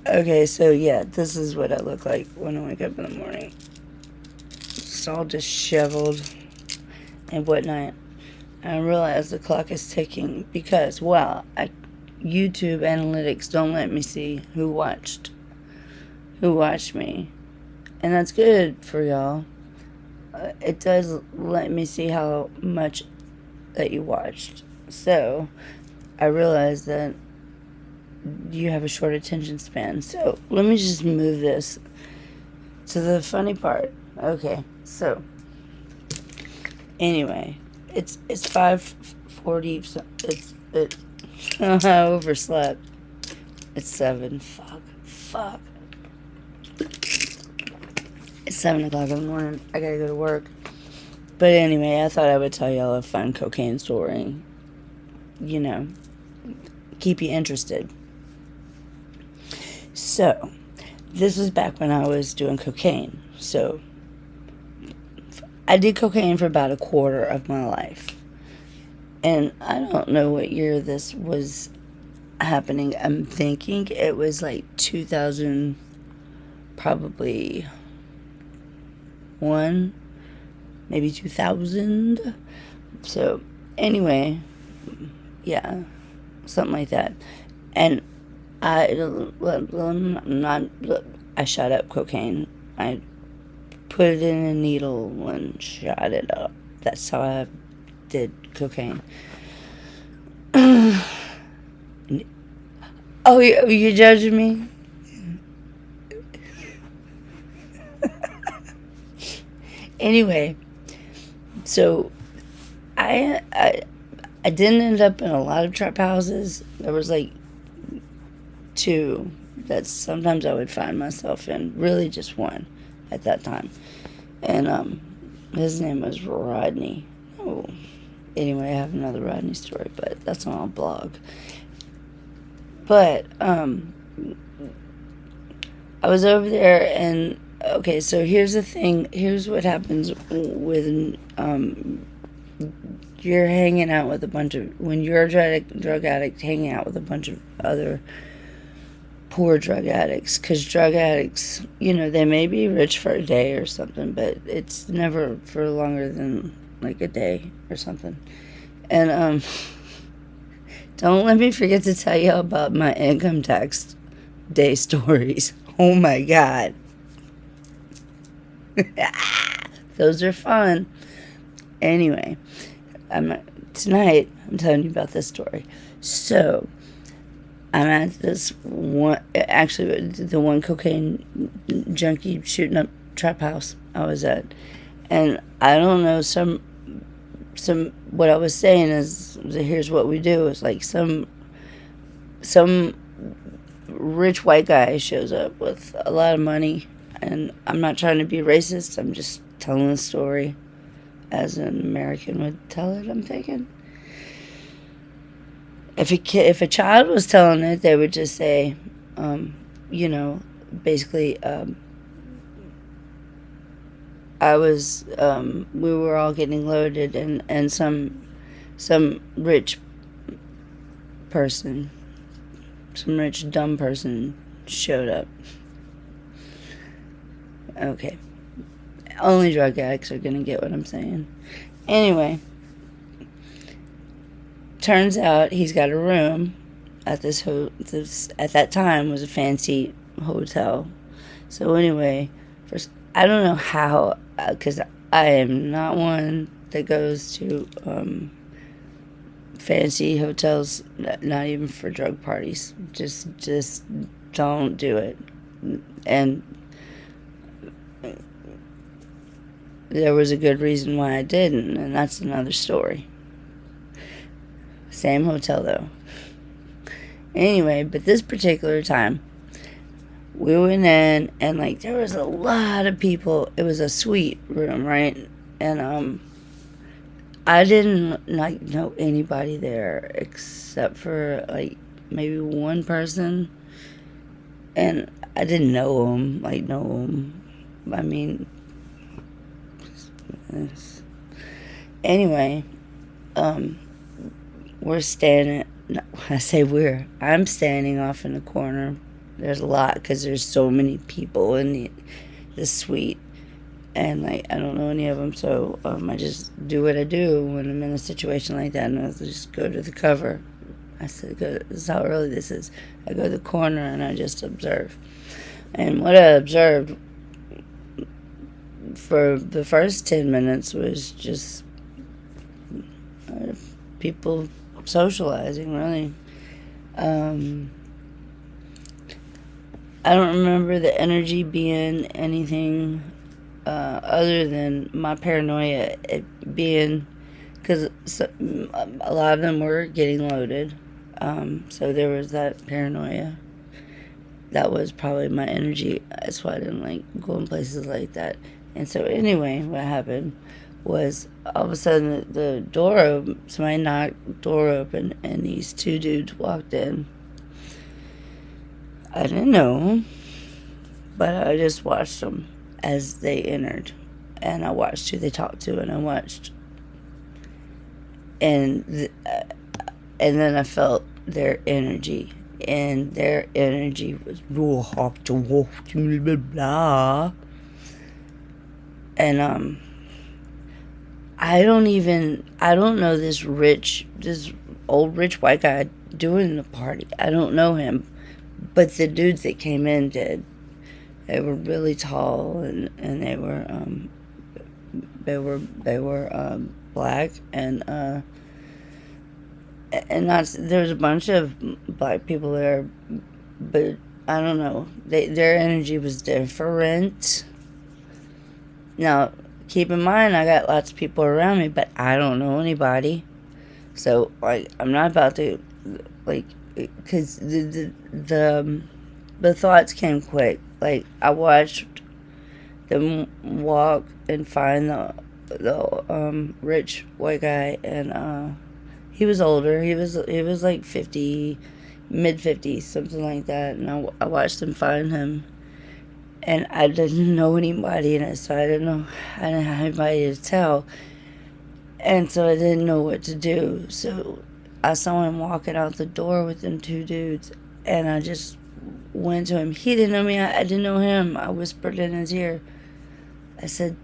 Okay, so yeah, this is what I look like when I wake up in the morning. It's all disheveled and whatnot. I realize the clock is ticking because, well, YouTube analytics don't let me see who watched me, and that's good for y'all. It does let me see how much that you watched. So I realize that you have a short attention span. So let me just move this to the funny part. Okay, so anyway, it's 5:40. I overslept. It's 7. Fuck. It's 7 o'clock in the morning. I gotta go to work. But anyway, I thought I would tell y'all a fun cocaine story. You know, keep you interested. So, this was back when I was doing cocaine. So, I did cocaine for about a quarter of my life. And I don't know what year this was happening. I'm thinking it was like 2000, probably 1, maybe 2000. So, anyway, yeah, something like that. And I shot up cocaine. I put it in a needle and shot it up. That's how I did cocaine. Oh, you judging me? Anyway, so I didn't end up in a lot of trap houses. There was like 2 that sometimes I would find myself in. Really, just 1 at that time, and his name was Rodney. Oh, anyway, I have another Rodney story, but that's on a blog. But I was over there, and okay, so here's the thing. Here's what happens when you're hanging out with a bunch of, when you're a drug addict hanging out with a bunch of other poor drug addicts. Because drug addicts, they may be rich for a day or something, but it's never for longer than like a day or something. And don't let me forget to tell you about my income tax day stories. Oh my God. Those are fun. Anyway, tonight I'm telling you about this story. So, I'm at this one, actually the one cocaine junkie shooting up trap house I was at. And I don't know, what I was saying is, here's what we do. It's like some rich white guy shows up with a lot of money, and I'm not trying to be racist, I'm just telling the story as an American would tell it, I'm thinking. If a child was telling it, they would just say, basically, we were all getting loaded, and some rich person, some rich dumb person showed up. Okay. Only drug addicts are gonna get what I'm saying. Anyway, turns out he's got a room at this at that time was a fancy hotel. So anyway, first, I don't know how, because I am not one that goes to fancy hotels, not even for drug parties. Just don't do it. And there was a good reason why I didn't, and that's another story. Same hotel though. Anyway, but this particular time, we went in, and like there was a lot of people. It was a suite room, right? And I didn't like know anybody there except for like maybe one person, and I didn't know him. I mean, anyway, we're standing. No, I say we're. I'm standing off in the corner there's a lot because there's so many people in the suite. And, like, I don't know any of them, so I just do what I do when I'm in a situation like that, and I just go to the cover. I said, this is how early this is. I go to the corner, and I just observe. And what I observed for the first 10 minutes was just people socializing, really. I don't remember the energy being anything other than my paranoia, it being, because a lot of them were getting loaded, so there was that paranoia. That was probably my energy. That's why I didn't like going places like that. And so anyway, what happened was all of a sudden the door opened, somebody knocked the door open, and these two dudes walked in. I didn't know them, but I just watched them as they entered, and I watched who they talked to, and I watched, and then I felt their energy, and their energy was blah, and I don't know this old rich white guy doing the party. I don't know him, but the dudes that came in did. They were really tall, and they were black, and there was a bunch of black people there, but I don't know. Their energy was different. Now, keep in mind, I got lots of people around me, but I don't know anybody, so like I'm not about to like, because the thoughts came quick. Like, I watched them walk and find the rich white guy, and he was older. He was like 50, mid-50s, something like that. And I watched them find him, and I didn't know anybody, and so I didn't have anybody to tell, and so I didn't know what to do. So I saw him walking out the door with them two dudes, and I just went to him. He didn't know me. I didn't know him. I whispered in his ear. I said,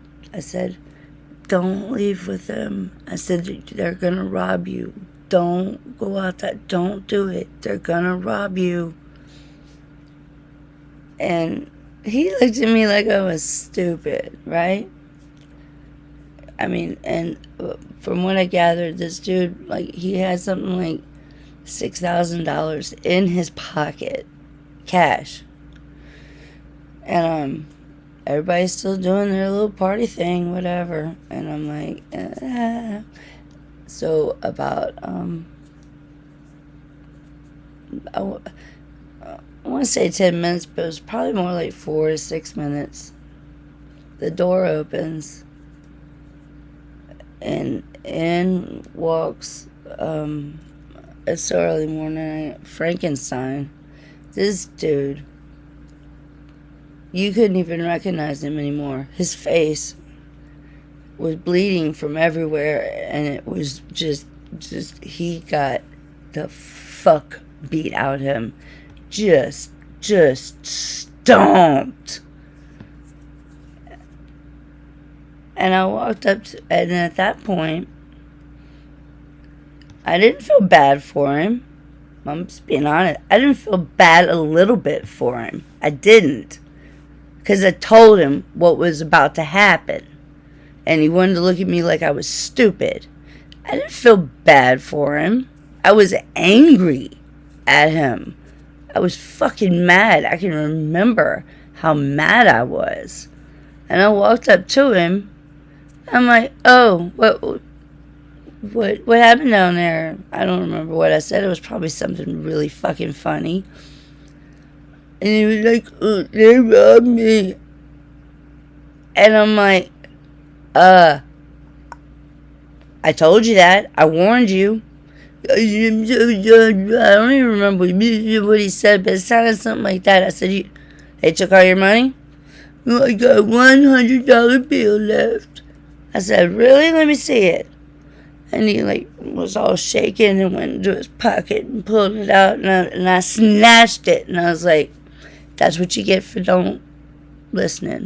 don't leave with them. I said, they're gonna rob you. Don't go out that. Don't do it. They're gonna rob you. And he looked at me like I was stupid, right? I mean, and from what I gathered, this dude, like, he had something like $6,000 in his pocket, cash. And everybody's still doing their little party thing, whatever. And I'm like, So about I want to say 10 minutes, but it was probably more like 4 to 6 minutes. The door opens, and in walks, it's so early morning, Frankenstein. This dude, you couldn't even recognize him anymore. His face was bleeding from everywhere, and it was just he got the fuck beat out of him. Just stomped. And I walked up to, and at that point, I didn't feel bad for him. I'm just being honest. I didn't feel bad a little bit for him. I didn't. Because I told him what was about to happen. And he wanted to look at me like I was stupid. I didn't feel bad for him. I was angry at him. I was fucking mad. I can remember how mad I was. And I walked up to him. I'm like, oh, what happened down there? I don't remember what I said. It was probably something really fucking funny. And he was like, oh, they robbed me. And I'm like, I told you that. I warned you. I don't even remember what he said, but it sounded something like that. I said, they took all your money? I got a $100 bill left. I said, really? Let me see it. And he was all shaking and went into his pocket and pulled it out, and I snatched it, and I was like, That's what you get for don't listening.